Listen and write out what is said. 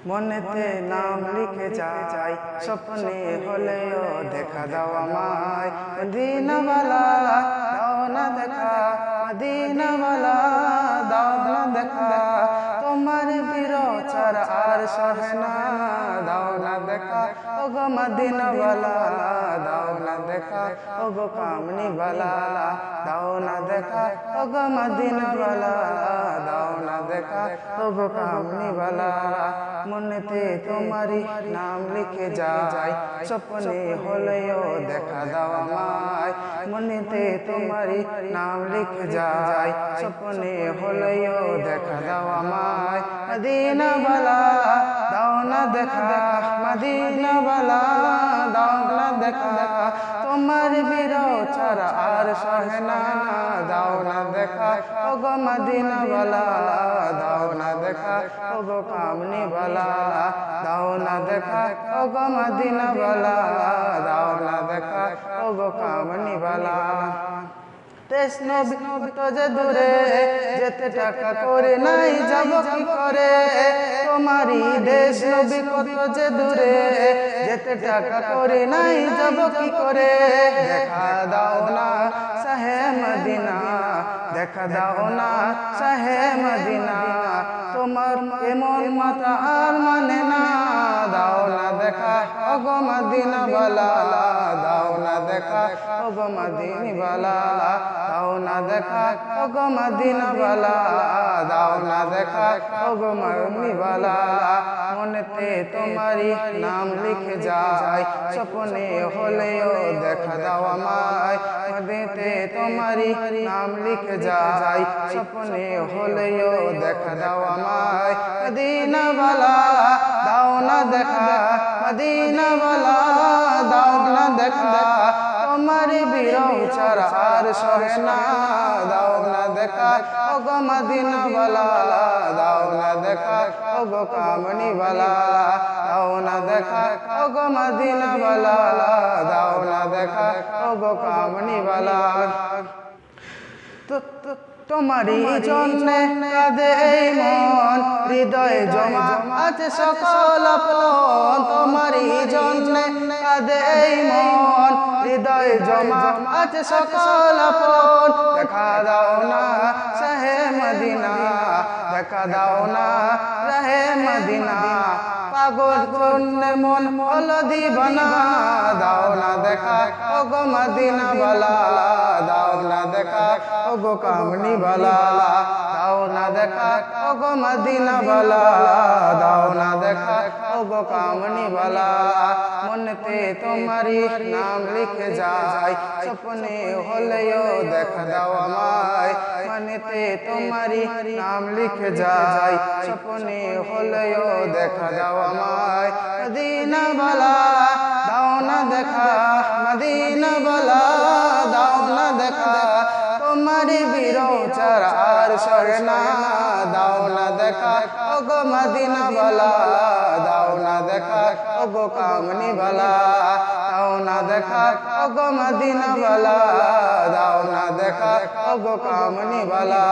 মনেতে নাম লিখে যাই, স্বপ্নে হলেও দেখা দাও আমায়। মদিনাওয়ালা দাও না দেখা, মদিনাওয়ালা দাও না দেখা, তোমার বিরচার আর সহে না, দাও না দেখা ওগো মদিনাওয়ালা, দাও না দেখা ওগো কামনিওয়ালা, দাও না দেখা ওগো মদিনাওয়ালা, দাও না দেখা ওগো কামনিওয়ালা। মনেতে তোমারি নাম লিখে যাই, স্বপ্নে হলেও দেখা দাও আমায়। মনেতে তোমারি নাম লিখে যাই, স্বপ্নে হলেও দেখা দাও আমায়। মদিনাওয়ালা দাও না দেখা, মদিনাওয়ালা দাও না দেখা, তোমার বিরচার আর সহে না, দাও না দেখা ওগো মদিনাওয়ালা, দাও না দেখা ওগো কামনিওয়ালা, দাও না দেখা ওগো মদিনাওয়ালা, দাও না দেখা ওগো কামনিওয়ালা। দেশ নবী তো যে দূরে, যেতে টাকা করে নাই যাব কি করে, তোমারই দেশ নবী কত যে দূরে, যেতে টাকা করে নাই যাব কি করে। দেখা দাও না শাহে মদিনা, দেখা দাও না শাহে মদিনা, তোমার এমন মাথা আর মানে না, দাও না দেখা ওগো মদিনাওয়ালা, দাও না দেখা ওগো মদিনাওয়ালা, দাও না দেখা ওগো মদিনাওয়ালা, দাও না দেখা ওগো মদিনাওয়ালা। মনেতে তোমারি নাম লিখে যাই, স্বপ্নে হলেও দেখা দাও আমায়। মনেতে তোমারি নাম লিখে যাই, স্বপ্নে হলেও দেখা দাও আমায়। মদিনাওয়ালা দাও না দেখা, মদিনাওয়ালা দাও না দেখা, তোমার বিরচার আর সহে না, দাও না দেখা ওগো মদিনাওয়ালা, দাও না দেখা ওগো কামনিওয়ালা, দাও না দেখা ওগো মদিনাওয়ালা, দাও না দেখা ওগো কামনিওয়ালা। তোমারই জন্যে কাঁদে এই মন, হৃদয়ে জমা আছে সকল আপন, তোমারই জন্যে কাঁদে এই মন, হৃদয়ে জমা আছে সকল আপন। দেখা দাও না শাহে মদিনা, দেখা দাও না রাহে মদিনা, পাগল জন্যে মন হলো দিবানা, দাও না দেখা ওগো মদিনাওয়ালা, দাও না দেখা ওগো কামনিওয়ালা, দাও না দেখা ওগো মদিনাওয়ালা, দাও না দেখা ওগো কামনিওয়ালা। মনেতে তোমারি নাম লিখে যাই, স্বপ্নে হলেও দেখা দাও আমায়। মনেতে তোমারি নাম লিখে যাই, স্বপ্নে হলেও দেখা দাও আমায়। মদিনাওয়ালা দাও না দেখা, মদিনাওয়ালা দাও না দেখা, তোমার বিরচার আর সহে না, দাও না দেখা ওগো মদিনাওয়ালা, দাও না দেখা ওগো কামনিওয়ালা, দাও না দেখা ওগো মদিনাওয়ালা, দাও না দেখা ওগো কামনিওয়ালা।